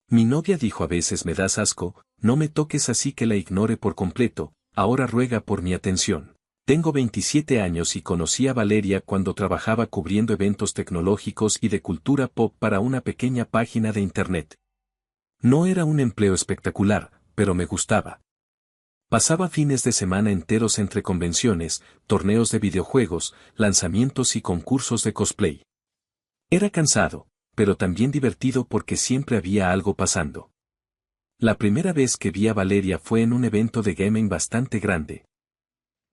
Mi novia dijo: a veces me das asco, no me toques, así que la ignore por completo, ahora ruega por mi atención. Tengo 27 años y conocí a Valeria cuando trabajaba cubriendo eventos tecnológicos y de cultura pop para una pequeña página de internet. No era un empleo espectacular, pero me gustaba. Pasaba fines de semana enteros entre convenciones, torneos de videojuegos, lanzamientos y concursos de cosplay. Era cansado, pero también divertido porque siempre había algo pasando. La primera vez que vi a Valeria fue en un evento de gaming bastante grande.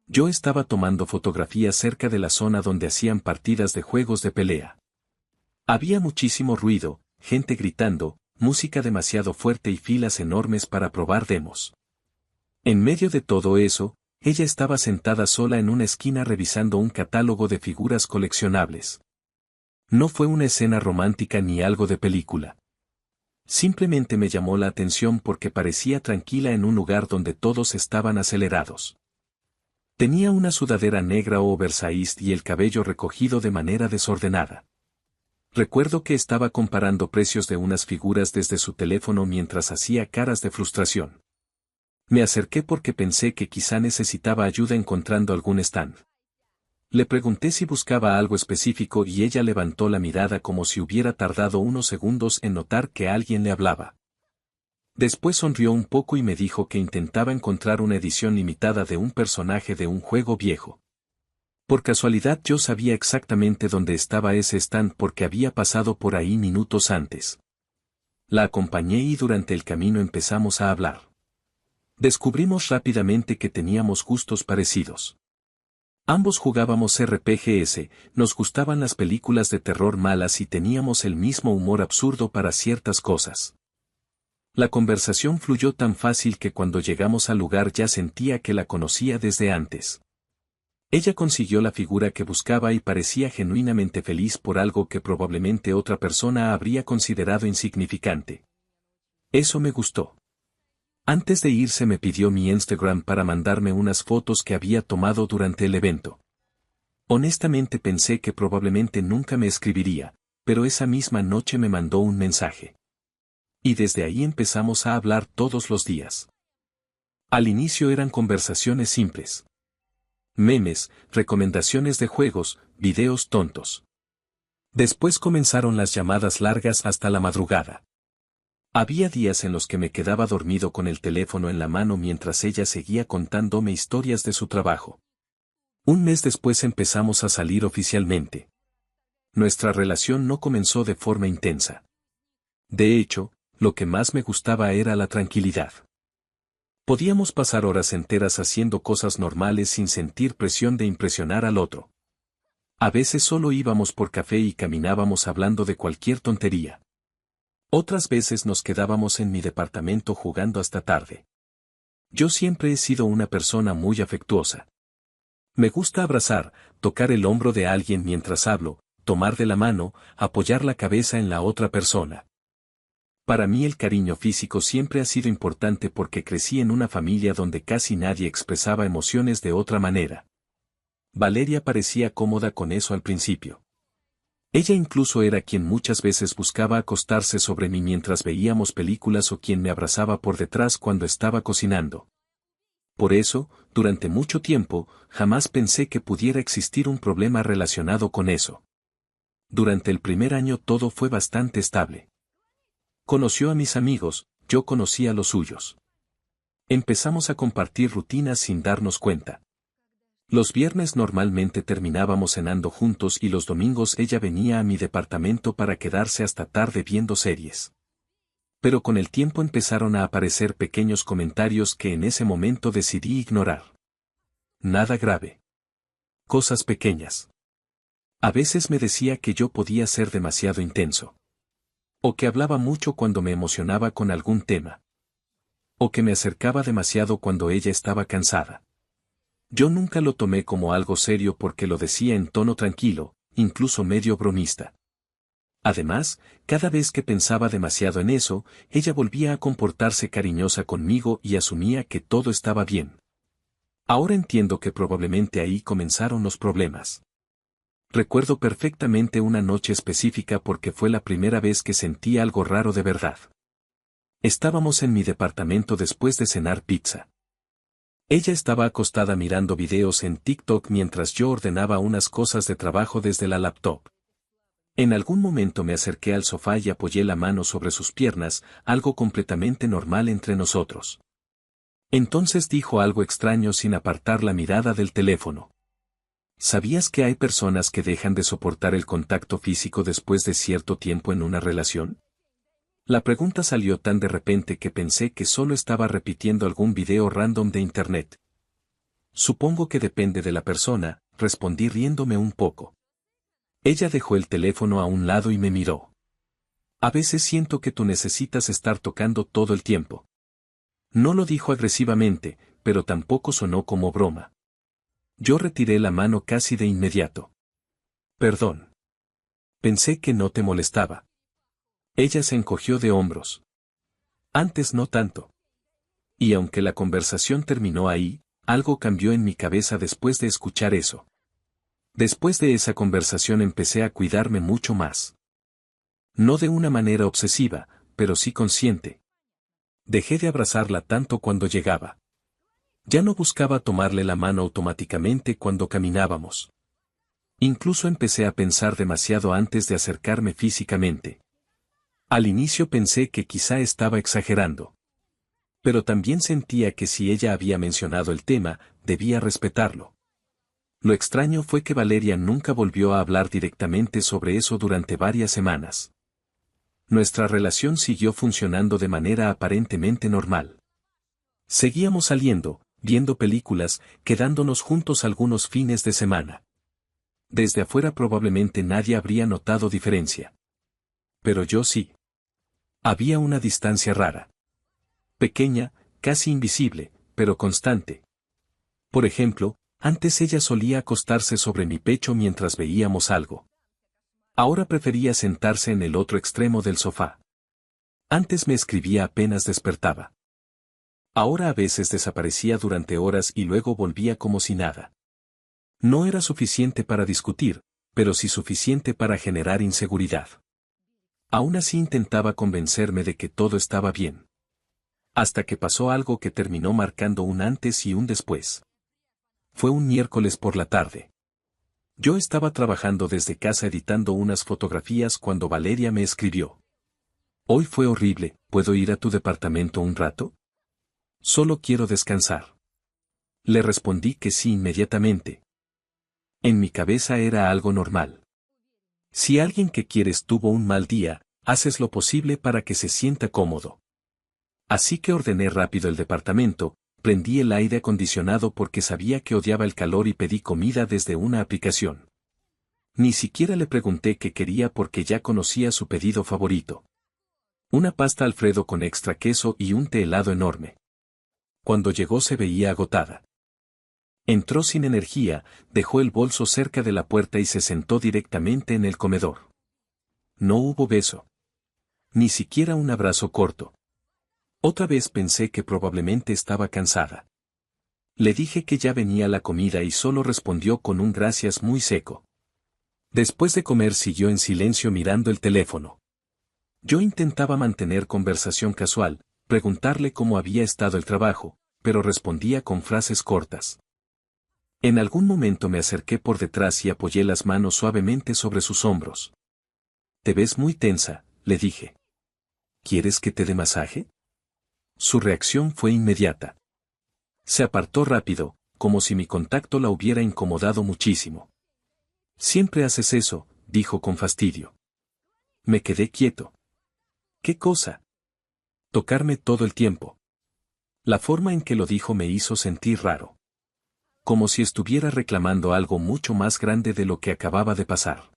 Yo estaba tomando fotografías cerca de la zona donde hacían partidas de juegos de pelea. Había muchísimo ruido, gente gritando, música demasiado fuerte y filas enormes para probar demos. En medio de todo eso, ella estaba sentada sola en una esquina revisando un catálogo de figuras coleccionables. No fue una escena romántica ni algo de película. Simplemente me llamó la atención porque parecía tranquila en un lugar donde todos estaban acelerados. Tenía una sudadera negra o oversized y el cabello recogido de manera desordenada. Recuerdo que estaba comparando precios de unas figuras desde su teléfono mientras hacía caras de frustración. Me acerqué porque pensé que quizá necesitaba ayuda encontrando algún stand. Le pregunté si buscaba algo específico y ella levantó la mirada como si hubiera tardado unos segundos en notar que alguien le hablaba. Después sonrió un poco y me dijo que intentaba encontrar una edición limitada de un personaje de un juego viejo. Por casualidad yo sabía exactamente dónde estaba ese stand porque había pasado por ahí minutos antes. La acompañé y durante el camino empezamos a hablar. Descubrimos rápidamente que teníamos gustos parecidos. Ambos jugábamos RPGs, nos gustaban las películas de terror malas y teníamos el mismo humor absurdo para ciertas cosas. La conversación fluyó tan fácil que cuando llegamos al lugar ya sentía que la conocía desde antes. Ella consiguió la figura que buscaba y parecía genuinamente feliz por algo que probablemente otra persona habría considerado insignificante. Eso me gustó. Antes de irse me pidió mi Instagram para mandarme unas fotos que había tomado durante el evento. Honestamente pensé que probablemente nunca me escribiría, pero esa misma noche me mandó un mensaje. Y desde ahí empezamos a hablar todos los días. Al inicio eran conversaciones simples. Memes, recomendaciones de juegos, videos tontos. Después comenzaron las llamadas largas hasta la madrugada. Había días en los que me quedaba dormido con el teléfono en la mano mientras ella seguía contándome historias de su trabajo. Un mes después empezamos a salir oficialmente. Nuestra relación no comenzó de forma intensa. De hecho, lo que más me gustaba era la tranquilidad. Podíamos pasar horas enteras haciendo cosas normales sin sentir presión de impresionar al otro. A veces solo íbamos por café y caminábamos hablando de cualquier tontería. Otras veces nos quedábamos en mi departamento jugando hasta tarde. Yo siempre he sido una persona muy afectuosa. Me gusta abrazar, tocar el hombro de alguien mientras hablo, tomar de la mano, apoyar la cabeza en la otra persona. Para mí el cariño físico siempre ha sido importante porque crecí en una familia donde casi nadie expresaba emociones de otra manera. Valeria parecía cómoda con eso al principio. Ella incluso era quien muchas veces buscaba acostarse sobre mí mientras veíamos películas o quien me abrazaba por detrás cuando estaba cocinando. Por eso, durante mucho tiempo, jamás pensé que pudiera existir un problema relacionado con eso. Durante el primer año todo fue bastante estable. Conoció a mis amigos, yo conocí a los suyos. Empezamos a compartir rutinas sin darnos cuenta. Los viernes normalmente terminábamos cenando juntos y los domingos ella venía a mi departamento para quedarse hasta tarde viendo series. Pero con el tiempo empezaron a aparecer pequeños comentarios que en ese momento decidí ignorar. Nada grave. Cosas pequeñas. A veces me decía que yo podía ser demasiado intenso. O que hablaba mucho cuando me emocionaba con algún tema. O que me acercaba demasiado cuando ella estaba cansada. Yo nunca lo tomé como algo serio porque lo decía en tono tranquilo, incluso medio bromista. Además, cada vez que pensaba demasiado en eso, ella volvía a comportarse cariñosa conmigo y asumía que todo estaba bien. Ahora entiendo que probablemente ahí comenzaron los problemas. Recuerdo perfectamente una noche específica porque fue la primera vez que sentí algo raro de verdad. Estábamos en mi departamento después de cenar pizza. Ella estaba acostada mirando videos en TikTok mientras yo ordenaba unas cosas de trabajo desde la laptop. En algún momento me acerqué al sofá y apoyé la mano sobre sus piernas, algo completamente normal entre nosotros. Entonces dijo algo extraño sin apartar la mirada del teléfono. ¿Sabías que hay personas que dejan de soportar el contacto físico después de cierto tiempo en una relación? La pregunta salió tan de repente que pensé que solo estaba repitiendo algún video random de internet. Supongo que depende de la persona, respondí riéndome un poco. Ella dejó el teléfono a un lado y me miró. A veces siento que tú necesitas estar tocando todo el tiempo. No lo dijo agresivamente, pero tampoco sonó como broma. Yo retiré la mano casi de inmediato. Perdón. Pensé que no te molestaba. Ella se encogió de hombros. Antes no tanto. Y aunque la conversación terminó ahí, algo cambió en mi cabeza después de escuchar eso. Después de esa conversación empecé a cuidarme mucho más. No de una manera obsesiva, pero sí consciente. Dejé de abrazarla tanto cuando llegaba. Ya no buscaba tomarle la mano automáticamente cuando caminábamos. Incluso empecé a pensar demasiado antes de acercarme físicamente. Al inicio pensé que quizá estaba exagerando. Pero también sentía que si ella había mencionado el tema, debía respetarlo. Lo extraño fue que Valeria nunca volvió a hablar directamente sobre eso durante varias semanas. Nuestra relación siguió funcionando de manera aparentemente normal. Seguíamos saliendo, viendo películas, quedándonos juntos algunos fines de semana. Desde afuera probablemente nadie habría notado diferencia. Pero yo sí. Había una distancia rara. Pequeña, casi invisible, pero constante. Por ejemplo, antes ella solía acostarse sobre mi pecho mientras veíamos algo. Ahora prefería sentarse en el otro extremo del sofá. Antes me escribía apenas despertaba. Ahora a veces desaparecía durante horas y luego volvía como si nada. No era suficiente para discutir, pero sí suficiente para generar inseguridad. Aún así intentaba convencerme de que todo estaba bien. Hasta que pasó algo que terminó marcando un antes y un después. Fue un miércoles por la tarde. Yo estaba trabajando desde casa editando unas fotografías cuando Valeria me escribió. Hoy fue horrible, ¿puedo ir a tu departamento un rato? Solo quiero descansar. Le respondí que sí inmediatamente. En mi cabeza era algo normal. Si alguien que quieres tuvo un mal día, haces lo posible para que se sienta cómodo. Así que ordené rápido el departamento, prendí el aire acondicionado porque sabía que odiaba el calor y pedí comida desde una aplicación. Ni siquiera le pregunté qué quería porque ya conocía su pedido favorito. Una pasta Alfredo con extra queso y un té helado enorme. Cuando llegó se veía agotada. Entró sin energía, dejó el bolso cerca de la puerta y se sentó directamente en el comedor. No hubo beso. Ni siquiera un abrazo corto. Otra vez pensé que probablemente estaba cansada. Le dije que ya venía la comida y solo respondió con un gracias muy seco. Después de comer siguió en silencio mirando el teléfono. Yo intentaba mantener conversación casual, preguntarle cómo había estado el trabajo, pero respondía con frases cortas. En algún momento me acerqué por detrás y apoyé las manos suavemente sobre sus hombros. «Te ves muy tensa», le dije. «¿Quieres que te dé masaje?» Su reacción fue inmediata. Se apartó rápido, como si mi contacto la hubiera incomodado muchísimo. «Siempre haces eso», dijo con fastidio. Me quedé quieto. «¿Qué cosa?» «Tocarme todo el tiempo». La forma en que lo dijo me hizo sentir raro. Como si estuviera reclamando algo mucho más grande de lo que acababa de pasar.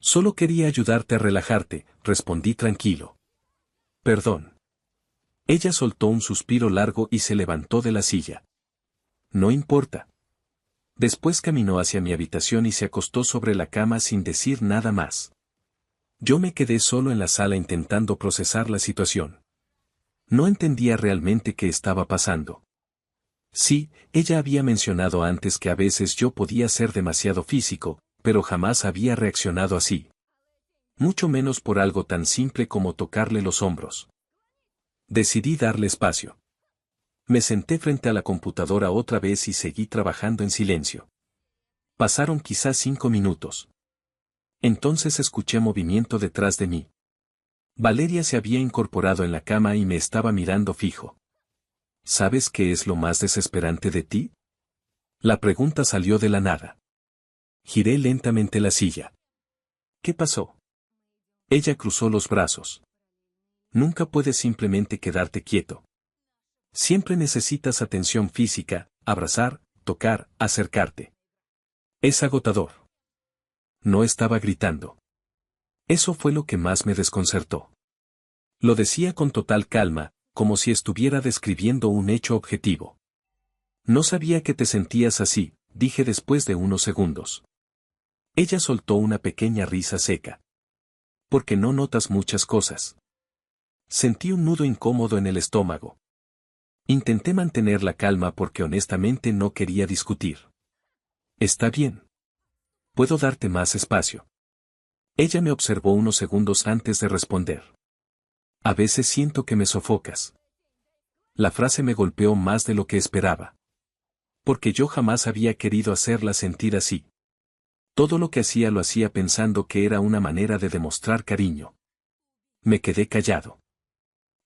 «Solo quería ayudarte a relajarte», respondí tranquilo. «Perdón». Ella soltó un suspiro largo y se levantó de la silla. «No importa». Después caminó hacia mi habitación y se acostó sobre la cama sin decir nada más. Yo me quedé solo en la sala intentando procesar la situación. No entendía realmente qué estaba pasando. Sí, ella había mencionado antes que a veces yo podía ser demasiado físico, pero jamás había reaccionado así. Mucho menos por algo tan simple como tocarle los hombros. Decidí darle espacio. Me senté frente a la computadora otra vez y seguí trabajando en silencio. Pasaron quizás 5 minutos. Entonces escuché movimiento detrás de mí. Valeria se había incorporado en la cama y me estaba mirando fijo. ¿Sabes qué es lo más desesperante de ti? La pregunta salió de la nada. Giré lentamente la silla. ¿Qué pasó? Ella cruzó los brazos. Nunca puedes simplemente quedarte quieto. Siempre necesitas atención física, abrazar, tocar, acercarte. Es agotador. No estaba gritando. Eso fue lo que más me desconcertó. Lo decía con total calma, como si estuviera describiendo un hecho objetivo. No sabía que te sentías así, dije después de unos segundos. Ella soltó una pequeña risa seca. Porque no notas muchas cosas. Sentí un nudo incómodo en el estómago. Intenté mantener la calma porque honestamente no quería discutir. Está bien. Puedo darte más espacio. Ella me observó unos segundos antes de responder. A veces siento que me sofocas. La frase me golpeó más de lo que esperaba. Porque yo jamás había querido hacerla sentir así. Todo lo que hacía lo hacía pensando que era una manera de demostrar cariño. Me quedé callado.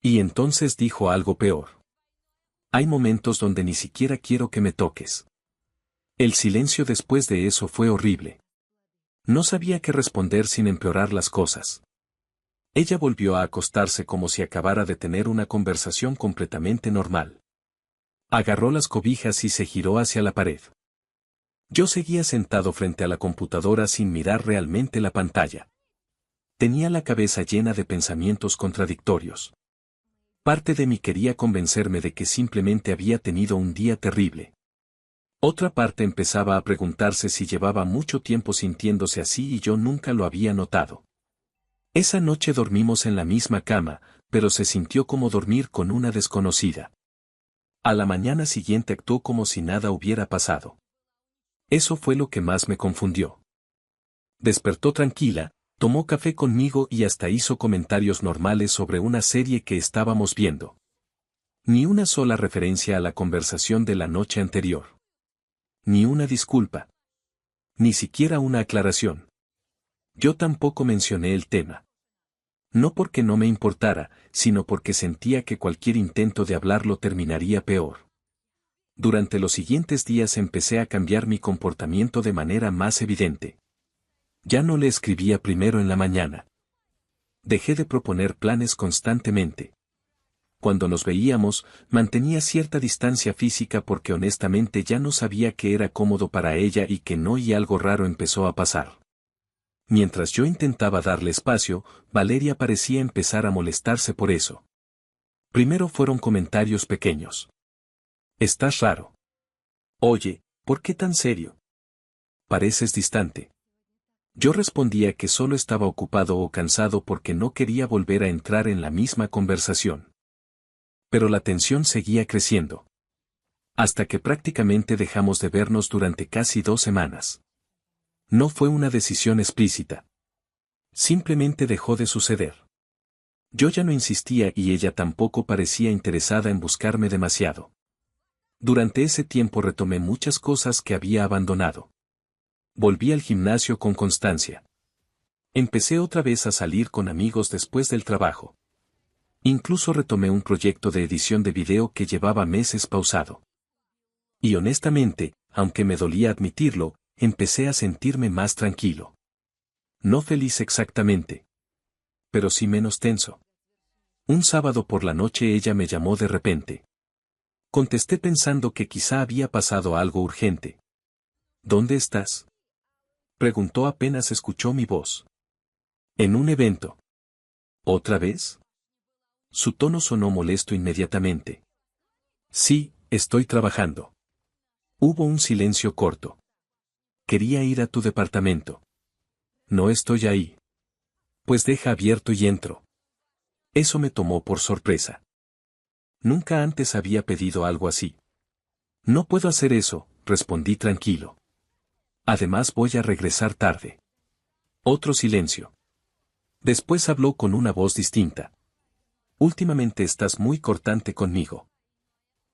Y entonces dijo algo peor. Hay momentos donde ni siquiera quiero que me toques. El silencio después de eso fue horrible. No sabía qué responder sin empeorar las cosas. Ella volvió a acostarse como si acabara de tener una conversación completamente normal. Agarró las cobijas y se giró hacia la pared. Yo seguía sentado frente a la computadora sin mirar realmente la pantalla. Tenía la cabeza llena de pensamientos contradictorios. Parte de mí quería convencerme de que simplemente había tenido un día terrible. Otra parte empezaba a preguntarse si llevaba mucho tiempo sintiéndose así y yo nunca lo había notado. Esa noche dormimos en la misma cama, pero se sintió como dormir con una desconocida. A la mañana siguiente actuó como si nada hubiera pasado. Eso fue lo que más me confundió. Despertó tranquila, tomó café conmigo y hasta hizo comentarios normales sobre una serie que estábamos viendo. Ni una sola referencia a la conversación de la noche anterior. Ni una disculpa. Ni siquiera una aclaración. Yo tampoco mencioné el tema. No porque no me importara, sino porque sentía que cualquier intento de hablarlo terminaría peor. Durante los siguientes días empecé a cambiar mi comportamiento de manera más evidente. Ya no le escribía primero en la mañana. Dejé de proponer planes constantemente. Cuando nos veíamos, mantenía cierta distancia física porque honestamente ya no sabía que era cómodo para ella y que no, y algo raro empezó a pasar. Mientras yo intentaba darle espacio, Valeria parecía empezar a molestarse por eso. Primero fueron comentarios pequeños. Estás raro. Oye, ¿por qué tan serio? Pareces distante. Yo respondía que solo estaba ocupado o cansado porque no quería volver a entrar en la misma conversación. Pero la tensión seguía creciendo. Hasta que prácticamente dejamos de vernos durante casi 2 semanas. No fue una decisión explícita. Simplemente dejó de suceder. Yo ya no insistía y ella tampoco parecía interesada en buscarme demasiado. Durante ese tiempo retomé muchas cosas que había abandonado. Volví al gimnasio con constancia. Empecé otra vez a salir con amigos después del trabajo. Incluso retomé un proyecto de edición de video que llevaba meses pausado. Y honestamente, aunque me dolía admitirlo, empecé a sentirme más tranquilo. No feliz exactamente. Pero sí menos tenso. Un sábado por la noche ella me llamó de repente. Contesté pensando que quizá había pasado algo urgente. ¿Dónde estás?, preguntó apenas escuchó mi voz. En un evento. ¿Otra vez? Su tono sonó molesto inmediatamente. Sí, estoy trabajando. Hubo un silencio corto. Quería ir a tu departamento. No estoy ahí. Pues deja abierto y entro. Eso me tomó por sorpresa. Nunca antes había pedido algo así. No puedo hacer eso, respondí tranquilo. Además voy a regresar tarde. Otro silencio. Después habló con una voz distinta. Últimamente estás muy cortante conmigo.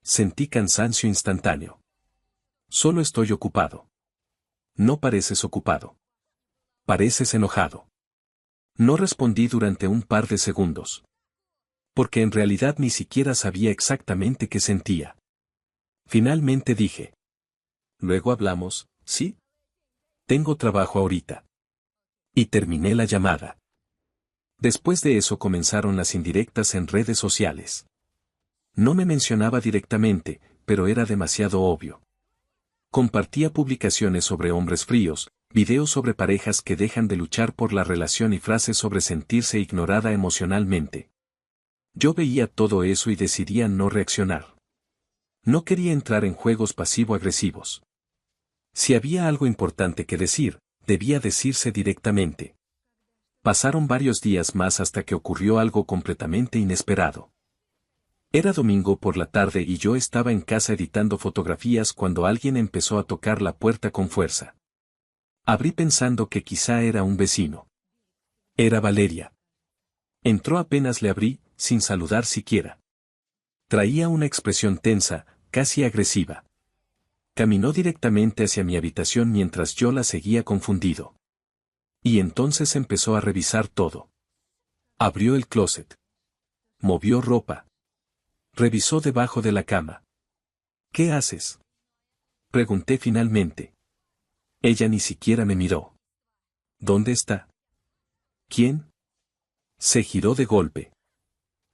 Sentí cansancio instantáneo. Solo estoy ocupado. No pareces ocupado. Pareces enojado. No respondí durante un par de segundos. Porque en realidad ni siquiera sabía exactamente qué sentía. Finalmente dije. Luego hablamos, ¿sí? Tengo trabajo ahorita. Y terminé la llamada. Después de eso comenzaron las indirectas en redes sociales. No me mencionaba directamente, pero era demasiado obvio. Compartía publicaciones sobre hombres fríos, videos sobre parejas que dejan de luchar por la relación y frases sobre sentirse ignorada emocionalmente. Yo veía todo eso y decidía no reaccionar. No quería entrar en juegos pasivo-agresivos. Si había algo importante que decir, debía decirse directamente. Pasaron varios días más hasta que ocurrió algo completamente inesperado. Era domingo por la tarde y yo estaba en casa editando fotografías cuando alguien empezó a tocar la puerta con fuerza. Abrí pensando que quizá era un vecino. Era Valeria. Entró apenas le abrí, sin saludar siquiera. Traía una expresión tensa, casi agresiva. Caminó directamente hacia mi habitación mientras yo la seguía confundido. Y entonces empezó a revisar todo. Abrió el closet. Movió ropa. Revisó debajo de la cama. ¿Qué haces? Pregunté finalmente. Ella ni siquiera me miró. ¿Dónde está? ¿Quién? Se giró de golpe.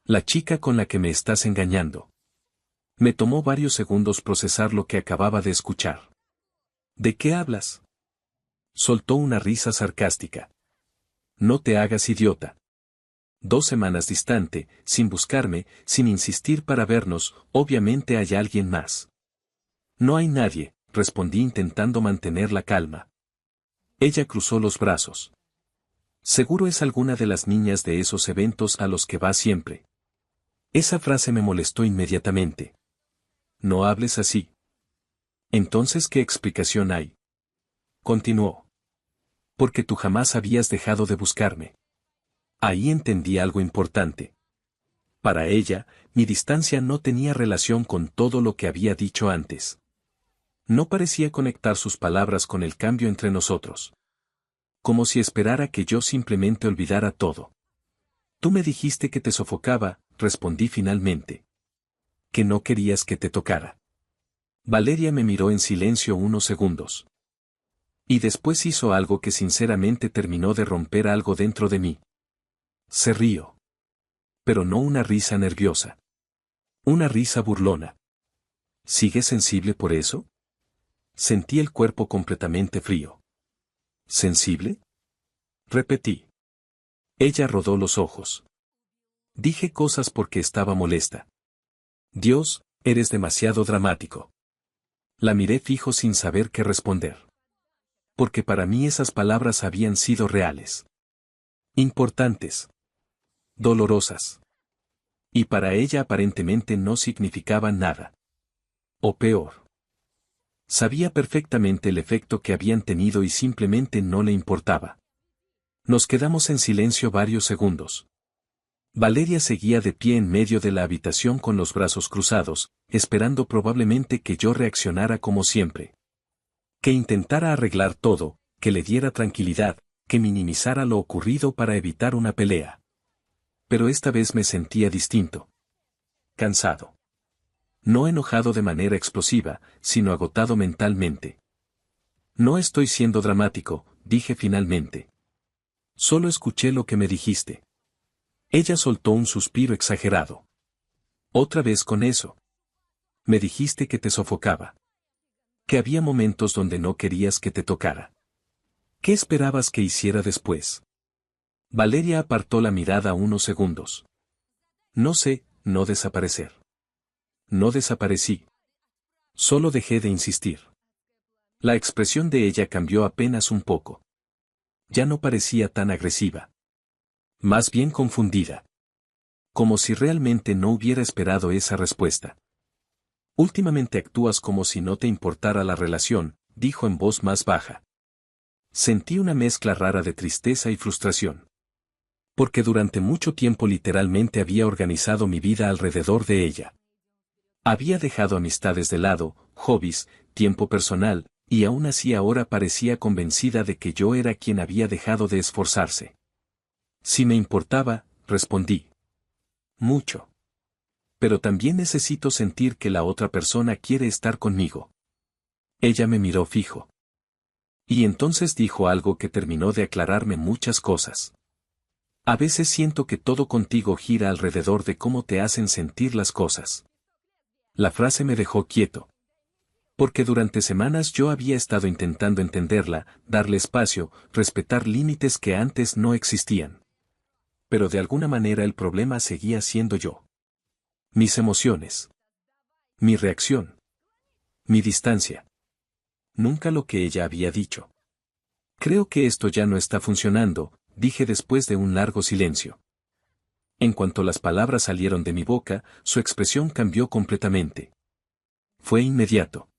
La chica con la que me estás engañando. Me tomó varios segundos procesar lo que acababa de escuchar. ¿De qué hablas? Soltó una risa sarcástica. No te hagas idiota. 2 semanas distante, sin buscarme, sin insistir para vernos, obviamente hay alguien más. No hay nadie, respondí intentando mantener la calma. Ella cruzó los brazos. Seguro es alguna de las niñas de esos eventos a los que va siempre. Esa frase me molestó inmediatamente. No hables así. Entonces, ¿qué explicación hay? Continuó. Porque tú jamás habías dejado de buscarme. Ahí entendí algo importante. Para ella, mi distancia no tenía relación con todo lo que había dicho antes. No parecía conectar sus palabras con el cambio entre nosotros. Como si esperara que yo simplemente olvidara todo. Tú me dijiste que te sofocaba, respondí finalmente. Que no querías que te tocara. Valeria me miró en silencio unos segundos. Y después hizo algo que sinceramente terminó de romper algo dentro de mí. Se rió. Pero no una risa nerviosa. Una risa burlona. ¿Sigues sensible por eso? Sentí el cuerpo completamente frío. ¿Sensible? Repetí. Ella rodó los ojos. Dije cosas porque estaba molesta. Dios, eres demasiado dramático. La miré fijo sin saber qué responder. Porque para mí esas palabras habían sido reales. Importantes. Dolorosas. Y para ella aparentemente no significaban nada. O peor. Sabía perfectamente el efecto que habían tenido y simplemente no le importaba. Nos quedamos en silencio varios segundos. Valeria seguía de pie en medio de la habitación con los brazos cruzados, esperando probablemente que yo reaccionara como siempre. Que intentara arreglar todo, que le diera tranquilidad, que minimizara lo ocurrido para evitar una pelea. Pero esta vez me sentía distinto. Cansado. No enojado de manera explosiva, sino agotado mentalmente. No estoy siendo dramático, dije finalmente. Solo escuché lo que me dijiste. Ella soltó un suspiro exagerado. Otra vez con eso. Me dijiste que te sofocaba. Que había momentos donde no querías que te tocara. ¿Qué esperabas que hiciera después? Valeria apartó la mirada unos segundos. No sé, no desaparecer. No desaparecí. Solo dejé de insistir. La expresión de ella cambió apenas un poco. Ya no parecía tan agresiva. Más bien confundida. Como si realmente no hubiera esperado esa respuesta. Últimamente actúas como si no te importara la relación, dijo en voz más baja. Sentí una mezcla rara de tristeza y frustración. Porque durante mucho tiempo literalmente había organizado mi vida alrededor de ella. Había dejado amistades de lado, hobbies, tiempo personal, y aún así ahora parecía convencida de que yo era quien había dejado de esforzarse. Si me importaba, respondí. Mucho. Pero también necesito sentir que la otra persona quiere estar conmigo. Ella me miró fijo. Y entonces dijo algo que terminó de aclararme muchas cosas. A veces siento que todo contigo gira alrededor de cómo te hacen sentir las cosas. La frase me dejó quieto. Porque durante semanas yo había estado intentando entenderla, darle espacio, respetar límites que antes no existían. Pero de alguna manera el problema seguía siendo yo. Mis emociones. Mi reacción. Mi distancia. Nunca lo que ella había dicho. Creo que esto ya no está funcionando, dije después de un largo silencio. En cuanto las palabras salieron de mi boca, su expresión cambió completamente. Fue inmediato.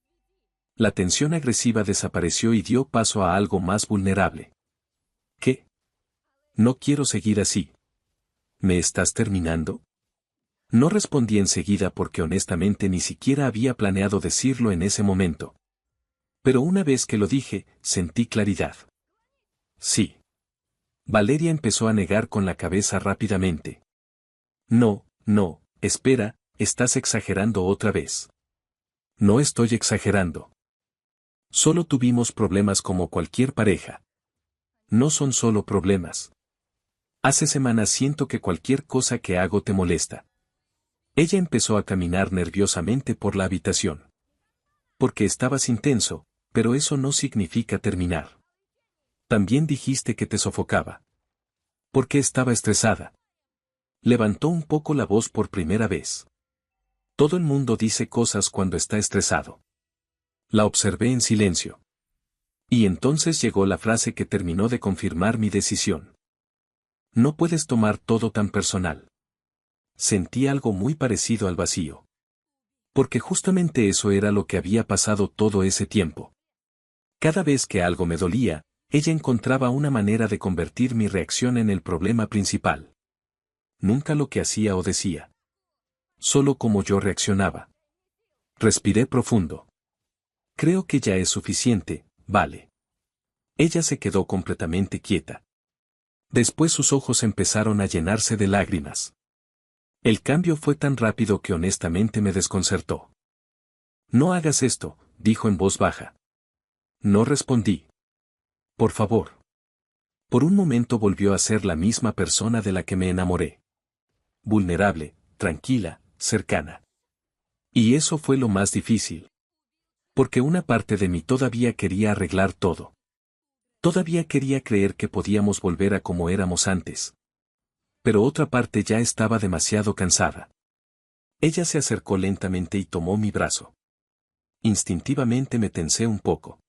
La tensión agresiva desapareció y dio paso a algo más vulnerable. ¿Qué? No quiero seguir así. ¿Me estás terminando? No respondí enseguida porque honestamente ni siquiera había planeado decirlo en ese momento. Pero una vez que lo dije, sentí claridad. Sí. Valeria empezó a negar con la cabeza rápidamente. No, no, espera, estás exagerando otra vez. No estoy exagerando. Solo tuvimos problemas como cualquier pareja. No son solo problemas. Hace semanas siento que cualquier cosa que hago te molesta. Ella empezó a caminar nerviosamente por la habitación. Porque estabas intenso, pero eso no significa terminar. También dijiste que te sofocaba. Porque estaba estresada. Levantó un poco la voz por primera vez. Todo el mundo dice cosas cuando está estresado. La observé en silencio. Y entonces llegó la frase que terminó de confirmar mi decisión. No puedes tomar todo tan personal. Sentí algo muy parecido al vacío. Porque justamente eso era lo que había pasado todo ese tiempo. Cada vez que algo me dolía, ella encontraba una manera de convertir mi reacción en el problema principal. Nunca lo que hacía o decía. Solo cómo yo reaccionaba. Respiré profundo. Creo que ya es suficiente, vale. Ella se quedó completamente quieta. Después sus ojos empezaron a llenarse de lágrimas. El cambio fue tan rápido que honestamente me desconcertó. No hagas esto, dijo en voz baja. No respondí. Por favor. Por un momento volvió a ser la misma persona de la que me enamoré. Vulnerable, tranquila, cercana. Y eso fue lo más difícil. Porque una parte de mí todavía quería arreglar todo. Todavía quería creer que podíamos volver a como éramos antes. Pero otra parte ya estaba demasiado cansada. Ella se acercó lentamente y tomó mi brazo. Instintivamente me tensé un poco.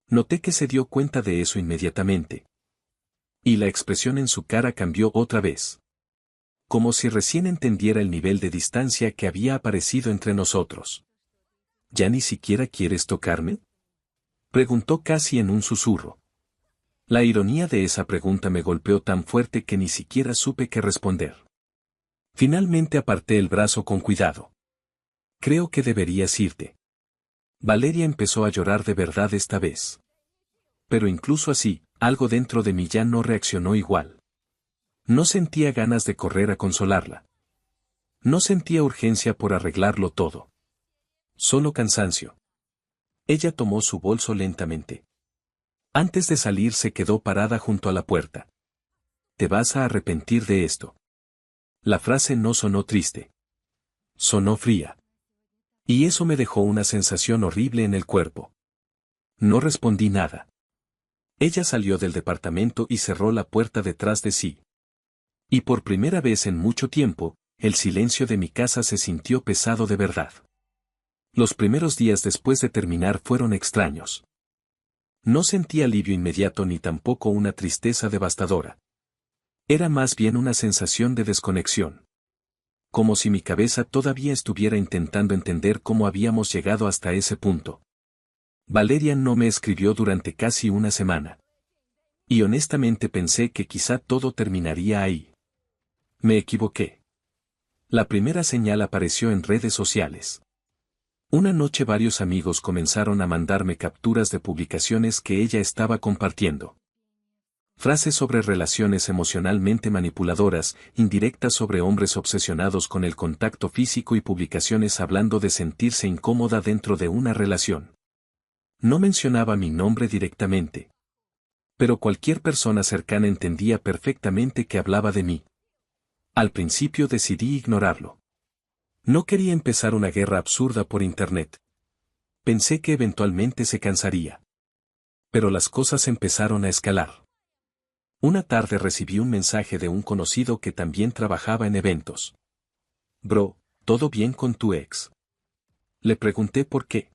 Noté que se dio cuenta de eso inmediatamente. Y la expresión en su cara cambió otra vez. Como si recién entendiera el nivel de distancia que había aparecido entre nosotros. ¿Ya ni siquiera quieres tocarme? Preguntó casi en un susurro. La ironía de esa pregunta me golpeó tan fuerte que ni siquiera supe qué responder. Finalmente aparté el brazo con cuidado. Creo que deberías irte. Valeria empezó a llorar de verdad esta vez. Pero incluso así, algo dentro de mí ya no reaccionó igual. No sentía ganas de correr a consolarla. No sentía urgencia por arreglarlo todo. Solo cansancio. Ella tomó su bolso lentamente. Antes de salir se quedó parada junto a la puerta. Te vas a arrepentir de esto. La frase no sonó triste. Sonó fría. Y eso me dejó una sensación horrible en el cuerpo. No respondí nada. Ella salió del departamento y cerró la puerta detrás de sí. Y por primera vez en mucho tiempo, el silencio de mi casa se sintió pesado de verdad. Los primeros días después de terminar fueron extraños. No sentí alivio inmediato ni tampoco una tristeza devastadora. Era más bien una sensación de desconexión. Como si mi cabeza todavía estuviera intentando entender cómo habíamos llegado hasta ese punto. Valeria no me escribió durante casi una semana. Y honestamente pensé que quizá todo terminaría ahí. Me equivoqué. La primera señal apareció en redes sociales. Una noche varios amigos comenzaron a mandarme capturas de publicaciones que ella estaba compartiendo. Frases sobre relaciones emocionalmente manipuladoras, indirectas sobre hombres obsesionados con el contacto físico y publicaciones hablando de sentirse incómoda dentro de una relación. No mencionaba mi nombre directamente. Pero cualquier persona cercana entendía perfectamente que hablaba de mí. Al principio decidí ignorarlo. No quería empezar una guerra absurda por internet. Pensé que eventualmente se cansaría. Pero las cosas empezaron a escalar. Una tarde recibí un mensaje de un conocido que también trabajaba en eventos. Bro, ¿todo bien con tu ex? Le pregunté por qué.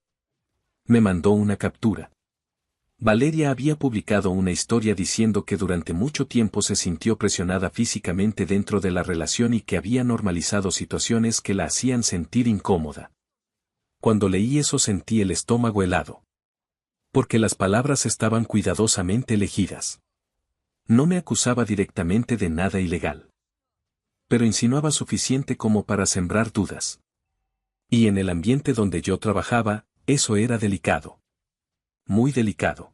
Me mandó una captura. Valeria había publicado una historia diciendo que durante mucho tiempo se sintió presionada físicamente dentro de la relación y que había normalizado situaciones que la hacían sentir incómoda. Cuando leí eso sentí el estómago helado. Porque las palabras estaban cuidadosamente elegidas. No me acusaba directamente de nada ilegal. Pero insinuaba suficiente como para sembrar dudas. Y en el ambiente donde yo trabajaba, eso era delicado. Muy delicado.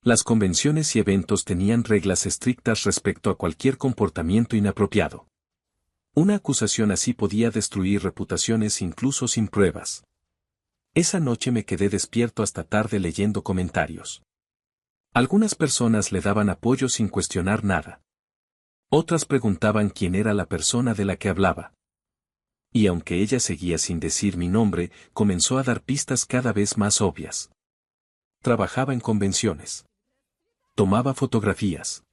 Las convenciones y eventos tenían reglas estrictas respecto a cualquier comportamiento inapropiado. Una acusación así podía destruir reputaciones incluso sin pruebas. Esa noche me quedé despierto hasta tarde leyendo comentarios. Algunas personas le daban apoyo sin cuestionar nada. Otras preguntaban quién era la persona de la que hablaba. Y aunque ella seguía sin decir mi nombre, comenzó a dar pistas cada vez más obvias. Trabajaba en convenciones. Tomaba fotografías.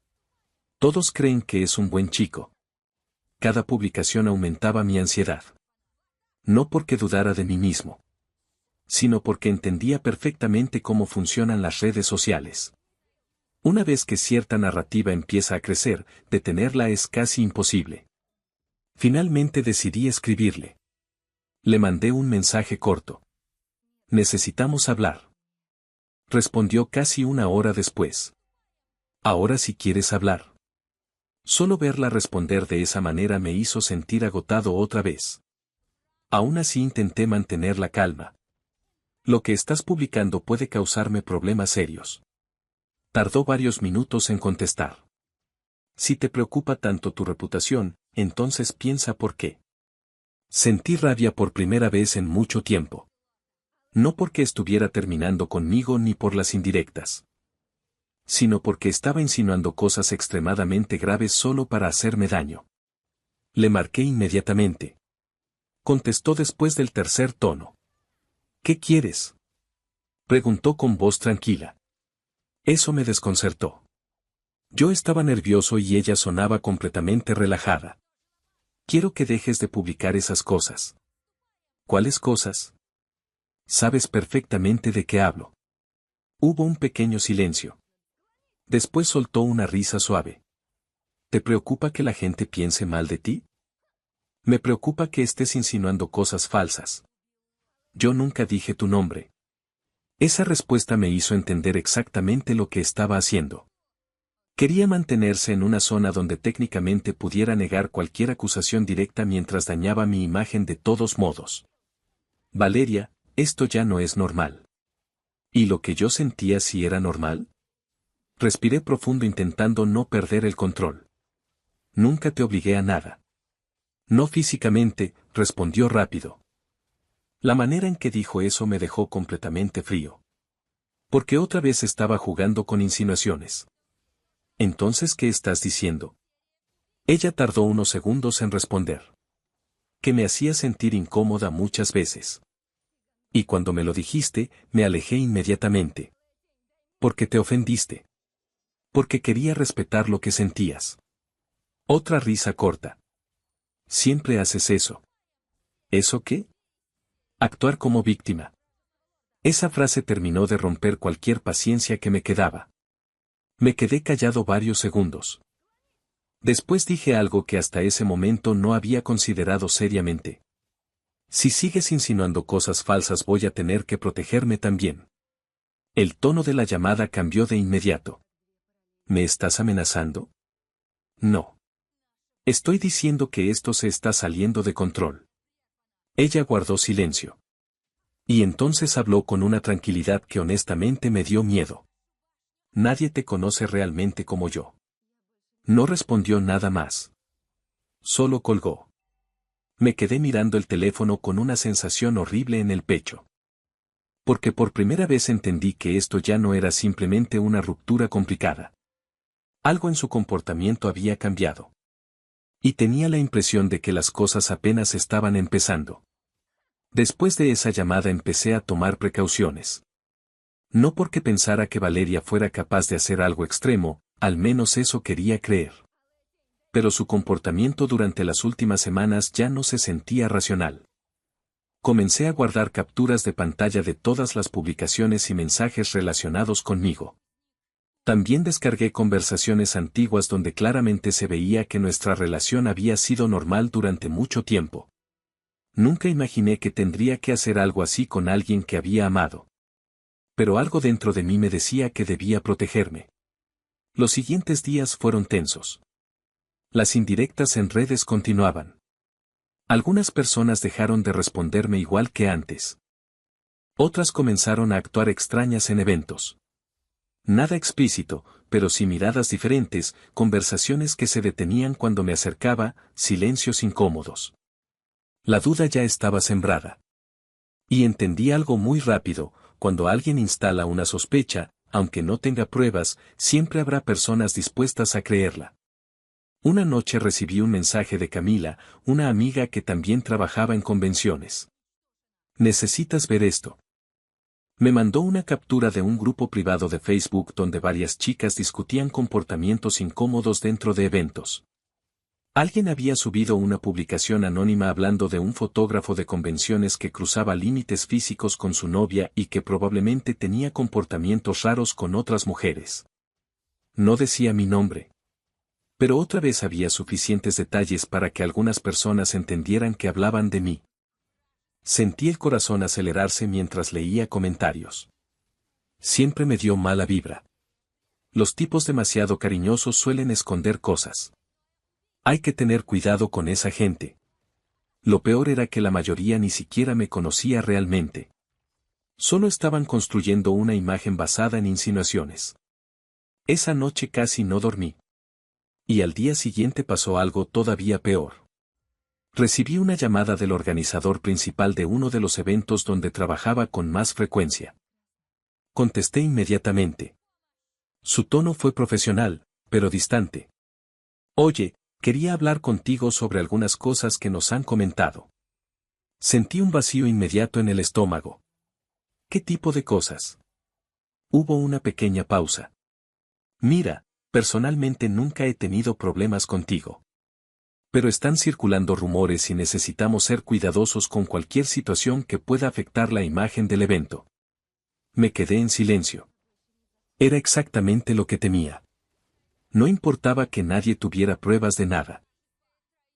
Todos creen que es un buen chico. Cada publicación aumentaba mi ansiedad. No porque dudara de mí mismo, sino porque entendía perfectamente cómo funcionan las redes sociales. Una vez que cierta narrativa empieza a crecer, detenerla es casi imposible. Finalmente decidí escribirle. Le mandé un mensaje corto. Necesitamos hablar. Respondió casi una hora después. Ahora si quieres hablar. Solo verla responder de esa manera me hizo sentir agotado otra vez. Aún así intenté mantener la calma. Lo que estás publicando puede causarme problemas serios. Tardó varios minutos en contestar. Si te preocupa tanto tu reputación, entonces piensa por qué. Sentí rabia por primera vez en mucho tiempo. No porque estuviera terminando conmigo ni por las indirectas, sino porque estaba insinuando cosas extremadamente graves solo para hacerme daño. Le marqué inmediatamente. Contestó después del tercer tono. ¿Qué quieres? Preguntó con voz tranquila. Eso me desconcertó. Yo estaba nervioso y ella sonaba completamente relajada. Quiero que dejes de publicar esas cosas. ¿Cuáles cosas? Sabes perfectamente de qué hablo. Hubo un pequeño silencio. Después soltó una risa suave. ¿Te preocupa que la gente piense mal de ti? Me preocupa que estés insinuando cosas falsas. Yo nunca dije tu nombre. Esa respuesta me hizo entender exactamente lo que estaba haciendo. Quería mantenerse en una zona donde técnicamente pudiera negar cualquier acusación directa mientras dañaba mi imagen de todos modos. Valeria, esto ya no es normal. ¿Y lo que yo sentía sí era normal? Respiré profundo intentando no perder el control. Nunca te obligué a nada. No físicamente, respondió rápido. La manera en que dijo eso me dejó completamente frío. Porque otra vez estaba jugando con insinuaciones. Entonces, ¿qué estás diciendo? Ella tardó unos segundos en responder. Que me hacía sentir incómoda muchas veces. Y cuando me lo dijiste, me alejé inmediatamente. Porque te ofendiste. Porque quería respetar lo que sentías. Otra risa corta. Siempre haces eso. ¿Eso qué? Actuar como víctima. Esa frase terminó de romper cualquier paciencia que me quedaba. Me quedé callado varios segundos. Después dije algo que hasta ese momento no había considerado seriamente. Si sigues insinuando cosas falsas voy a tener que protegerme también. El tono de la llamada cambió de inmediato. ¿Me estás amenazando? No. Estoy diciendo que esto se está saliendo de control. Ella guardó silencio. Y entonces habló con una tranquilidad que honestamente me dio miedo. Nadie te conoce realmente como yo. No respondió nada más. Solo colgó. Me quedé mirando el teléfono con una sensación horrible en el pecho. Porque por primera vez entendí que esto ya no era simplemente una ruptura complicada. Algo en su comportamiento había cambiado. Y tenía la impresión de que las cosas apenas estaban empezando. Después de esa llamada empecé a tomar precauciones. No porque pensara que Valeria fuera capaz de hacer algo extremo, al menos eso quería creer. Pero su comportamiento durante las últimas semanas ya no se sentía racional. Comencé a guardar capturas de pantalla de todas las publicaciones y mensajes relacionados conmigo. También descargué conversaciones antiguas donde claramente se veía que nuestra relación había sido normal durante mucho tiempo. Nunca imaginé que tendría que hacer algo así con alguien que había amado. Pero algo dentro de mí me decía que debía protegerme. Los siguientes días fueron tensos. Las indirectas en redes continuaban. Algunas personas dejaron de responderme igual que antes. Otras comenzaron a actuar extrañas en eventos. Nada explícito, pero sí miradas diferentes, conversaciones que se detenían cuando me acercaba, silencios incómodos. La duda ya estaba sembrada. Y entendí algo muy rápido: cuando alguien instala una sospecha, aunque no tenga pruebas, siempre habrá personas dispuestas a creerla. Una noche recibí un mensaje de Camila, una amiga que también trabajaba en convenciones. ¿Necesitas ver esto? Me mandó una captura de un grupo privado de Facebook donde varias chicas discutían comportamientos incómodos dentro de eventos. Alguien había subido una publicación anónima hablando de un fotógrafo de convenciones que cruzaba límites físicos con su novia y que probablemente tenía comportamientos raros con otras mujeres. No decía mi nombre. Pero otra vez había suficientes detalles para que algunas personas entendieran que hablaban de mí. Sentí el corazón acelerarse mientras leía comentarios. Siempre me dio mala vibra. Los tipos demasiado cariñosos suelen esconder cosas. Hay que tener cuidado con esa gente. Lo peor era que la mayoría ni siquiera me conocía realmente. Solo estaban construyendo una imagen basada en insinuaciones. Esa noche casi no dormí. Y al día siguiente pasó algo todavía peor. Recibí una llamada del organizador principal de uno de los eventos donde trabajaba con más frecuencia. Contesté inmediatamente. Su tono fue profesional, pero distante. Oye, quería hablar contigo sobre algunas cosas que nos han comentado. Sentí un vacío inmediato en el estómago. ¿Qué tipo de cosas? Hubo una pequeña pausa. Mira, personalmente nunca he tenido problemas contigo. Pero están circulando rumores y necesitamos ser cuidadosos con cualquier situación que pueda afectar la imagen del evento. Me quedé en silencio. Era exactamente lo que temía. No importaba que nadie tuviera pruebas de nada.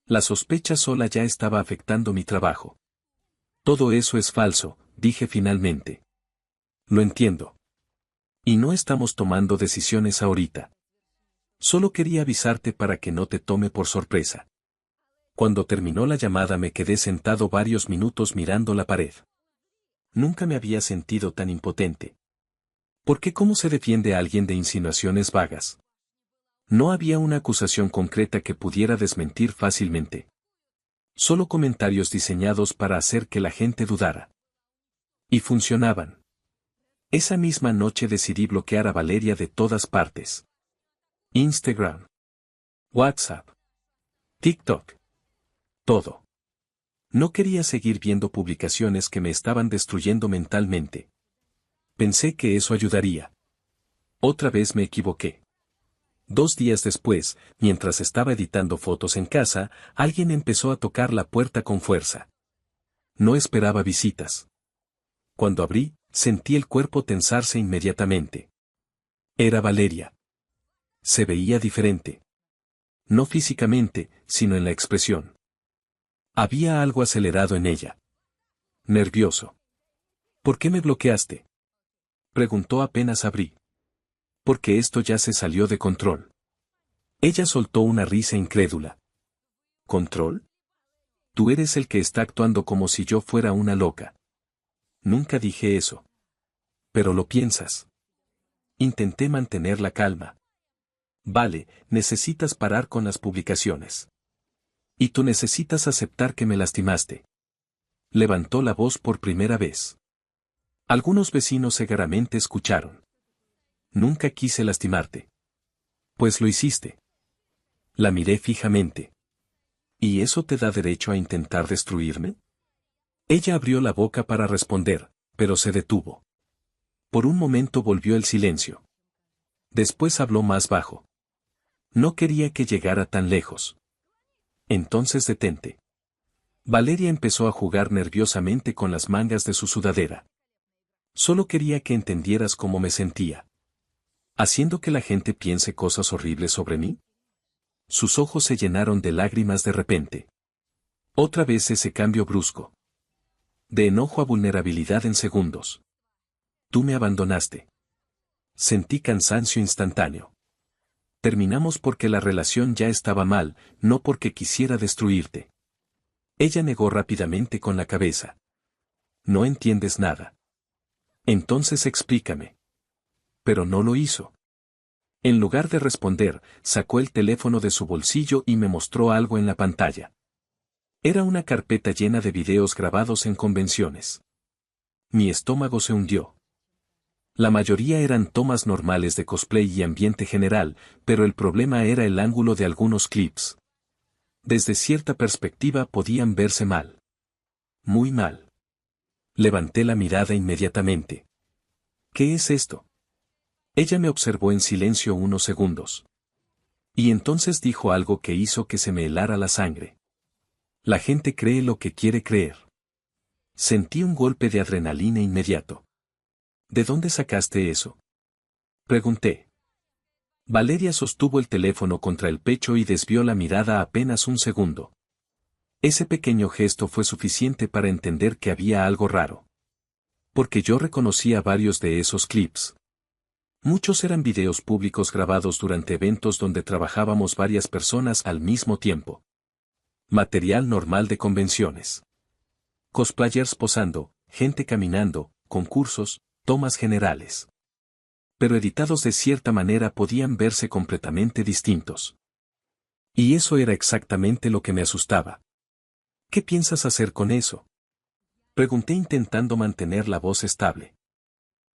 La sospecha sola ya estaba afectando mi trabajo. Todo eso es falso, dije finalmente. Lo entiendo. Y no estamos tomando decisiones ahorita. Solo quería avisarte para que no te tome por sorpresa. Cuando terminó la llamada me quedé sentado varios minutos mirando la pared. Nunca me había sentido tan impotente. ¿Por qué? ¿Cómo se defiende a alguien de insinuaciones vagas? No había una acusación concreta que pudiera desmentir fácilmente. Solo comentarios diseñados para hacer que la gente dudara. Y funcionaban. Esa misma noche decidí bloquear a Valeria de todas partes. Instagram, WhatsApp, TikTok. Todo. No quería seguir viendo publicaciones que me estaban destruyendo mentalmente. Pensé que eso ayudaría. Otra vez me equivoqué. 2 días después, mientras estaba editando fotos en casa, alguien empezó a tocar la puerta con fuerza. No esperaba visitas. Cuando abrí, sentí el cuerpo tensarse inmediatamente. Era Valeria. Se veía diferente. No físicamente, sino en la expresión. Había algo acelerado en ella. Nervioso. ¿Por qué me bloqueaste?, preguntó apenas abrí. Porque esto ya se salió de control. Ella soltó una risa incrédula. ¿Control? Tú eres el que está actuando como si yo fuera una loca. Nunca dije eso. Pero lo piensas. Intenté mantener la calma. Vale, necesitas parar con las publicaciones. Y tú necesitas aceptar que me lastimaste. Levantó la voz por primera vez. Algunos vecinos cegaramente escucharon. Nunca quise lastimarte. Pues lo hiciste. La miré fijamente. ¿Y eso te da derecho a intentar destruirme? Ella abrió la boca para responder, pero se detuvo. Por un momento volvió el silencio. Después habló más bajo. No quería que llegara tan lejos. Entonces detente. Valeria empezó a jugar nerviosamente con las mangas de su sudadera. Solo quería que entendieras cómo me sentía. ¿Haciendo que la gente piense cosas horribles sobre mí? Sus ojos se llenaron de lágrimas de repente. Otra vez ese cambio brusco. De enojo a vulnerabilidad en segundos. Tú me abandonaste. Sentí cansancio instantáneo. Terminamos porque la relación ya estaba mal, no porque quisiera destruirte. Ella negó rápidamente con la cabeza. No entiendes nada. Entonces explícame. Pero no lo hizo. En lugar de responder, sacó el teléfono de su bolsillo y me mostró algo en la pantalla. Era una carpeta llena de videos grabados en convenciones. Mi estómago se hundió. La mayoría eran tomas normales de cosplay y ambiente general, pero el problema era el ángulo de algunos clips. Desde cierta perspectiva podían verse mal. Muy mal. Levanté la mirada inmediatamente. ¿Qué es esto? Ella me observó en silencio unos segundos. Y entonces dijo algo que hizo que se me helara la sangre. La gente cree lo que quiere creer. Sentí un golpe de adrenalina inmediato. ¿De dónde sacaste eso? Pregunté. Valeria sostuvo el teléfono contra el pecho y desvió la mirada apenas un segundo. Ese pequeño gesto fue suficiente para entender que había algo raro. Porque yo reconocía varios de esos clips. Muchos eran videos públicos grabados durante eventos donde trabajábamos varias personas al mismo tiempo. Material normal de convenciones. Cosplayers posando, gente caminando, concursos, tomas generales. Pero editados de cierta manera podían verse completamente distintos. Y eso era exactamente lo que me asustaba. ¿Qué piensas hacer con eso? Pregunté intentando mantener la voz estable.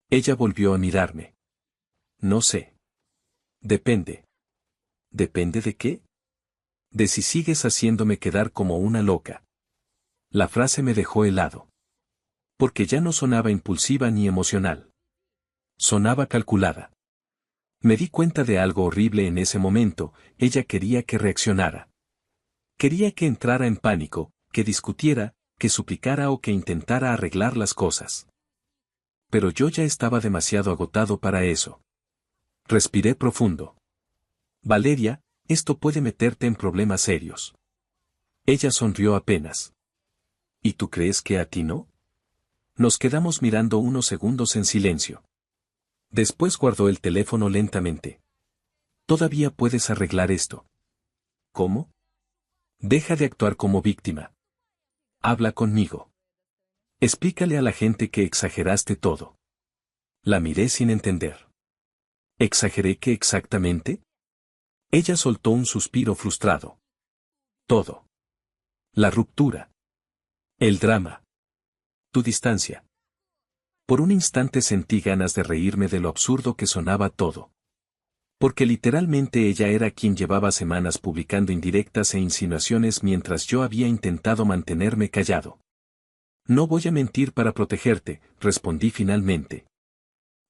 Ella volvió a mirarme. No sé. Depende. ¿Depende de qué? De si sigues haciéndome quedar como una loca. La frase me dejó helado. Porque ya no sonaba impulsiva ni emocional. Sonaba calculada. Me di cuenta de algo horrible en ese momento, ella quería que reaccionara. Quería que entrara en pánico, que discutiera, que suplicara o que intentara arreglar las cosas. Pero yo ya estaba demasiado agotado para eso. Respiré profundo. Valeria, esto puede meterte en problemas serios. Ella sonrió apenas. ¿Y tú crees que a ti no? Nos quedamos mirando unos segundos en silencio. Después guardó el teléfono lentamente. Todavía puedes arreglar esto. ¿Cómo? Deja de actuar como víctima. Habla conmigo. Explícale a la gente que exageraste todo. La miré sin entender. ¿Exageré qué exactamente? Ella soltó un suspiro frustrado. Todo. La ruptura. El drama. Tu distancia. Por un instante sentí ganas de reírme de lo absurdo que sonaba todo. Porque literalmente ella era quien llevaba semanas publicando indirectas e insinuaciones mientras yo había intentado mantenerme callado. No voy a mentir para protegerte, respondí finalmente.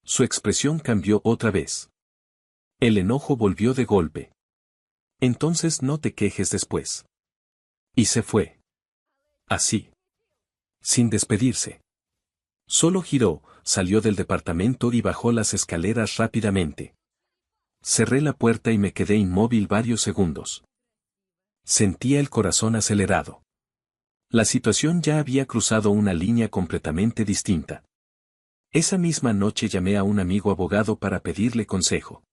Su expresión cambió otra vez. El enojo volvió de golpe. Entonces no te quejes después. Y se fue. Así. Sin despedirse. Solo giró, salió del departamento y bajó las escaleras rápidamente. Cerré la puerta y me quedé inmóvil varios segundos. Sentía el corazón acelerado. La situación ya había cruzado una línea completamente distinta. Esa misma noche llamé a un amigo abogado para pedirle consejo.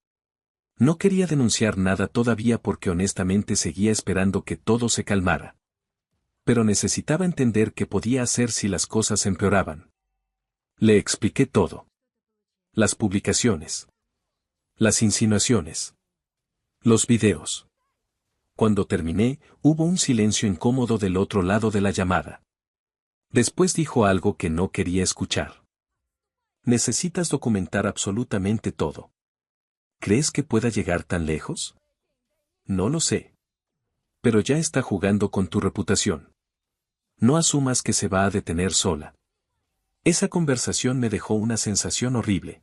No quería denunciar nada todavía porque honestamente seguía esperando que todo se calmara. Pero necesitaba entender qué podía hacer si las cosas empeoraban. Le expliqué todo. Las publicaciones. Las insinuaciones. Los videos. Cuando terminé, hubo un silencio incómodo del otro lado de la llamada. Después dijo algo que no quería escuchar. Necesitas documentar absolutamente todo. ¿Crees que pueda llegar tan lejos? No lo sé. Pero ya está jugando con tu reputación. No asumas que se va a detener sola. Esa conversación me dejó una sensación horrible.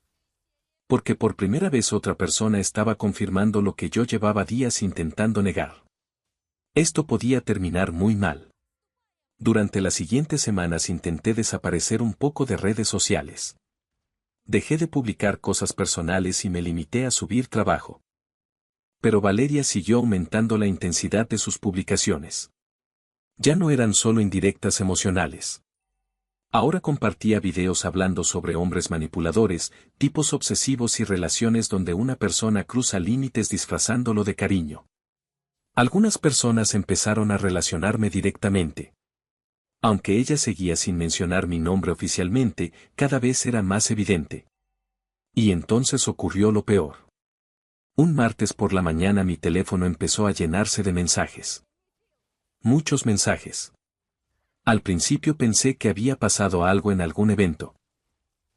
Porque por primera vez otra persona estaba confirmando lo que yo llevaba días intentando negar. Esto podía terminar muy mal. Durante las siguientes semanas intenté desaparecer un poco de redes sociales. Dejé de publicar cosas personales y me limité a subir trabajo. Pero Valeria siguió aumentando la intensidad de sus publicaciones. Ya no eran solo indirectas emocionales. Ahora compartía videos hablando sobre hombres manipuladores, tipos obsesivos y relaciones donde una persona cruza límites disfrazándolo de cariño. Algunas personas empezaron a relacionarme directamente. Aunque ella seguía sin mencionar mi nombre oficialmente, cada vez era más evidente. Y entonces ocurrió lo peor. Un martes por la mañana mi teléfono empezó a llenarse de mensajes. Muchos mensajes. Al principio pensé que había pasado algo en algún evento.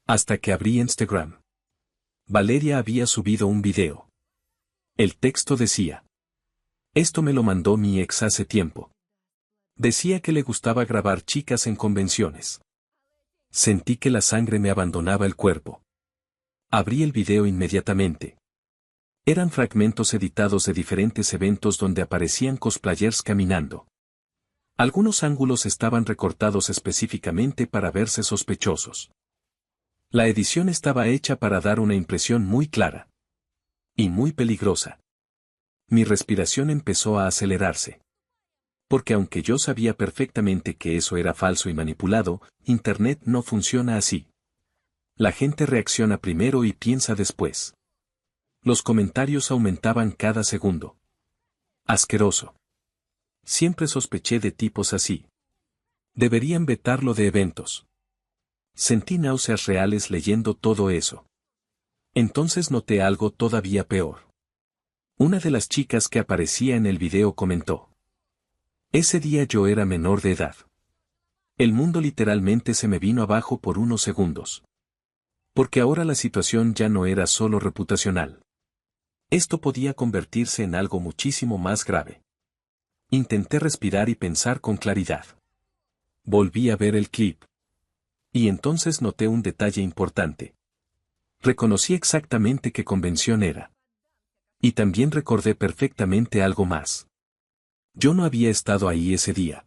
Hasta que abrí Instagram. Valeria había subido un video. El texto decía: esto me lo mandó mi ex hace tiempo. Decía que le gustaba grabar chicas en convenciones. Sentí que la sangre me abandonaba el cuerpo. Abrí el video inmediatamente. Eran fragmentos editados de diferentes eventos donde aparecían cosplayers caminando. Algunos ángulos estaban recortados específicamente para verse sospechosos. La edición estaba hecha para dar una impresión muy clara. Y muy peligrosa. Mi respiración empezó a acelerarse. Porque aunque yo sabía perfectamente que eso era falso y manipulado, Internet no funciona así. La gente reacciona primero y piensa después. Los comentarios aumentaban cada segundo. Asqueroso. Siempre sospeché de tipos así. Deberían vetarlo de eventos. Sentí náuseas reales leyendo todo eso. Entonces noté algo todavía peor. Una de las chicas que aparecía en el video comentó: ese día yo era menor de edad. El mundo literalmente se me vino abajo por unos segundos. Porque ahora la situación ya no era solo reputacional. Esto podía convertirse en algo muchísimo más grave. Intenté respirar y pensar con claridad. Volví a ver el clip. Y entonces noté un detalle importante. Reconocí exactamente qué convención era. Y también recordé perfectamente algo más. Yo no había estado ahí ese día.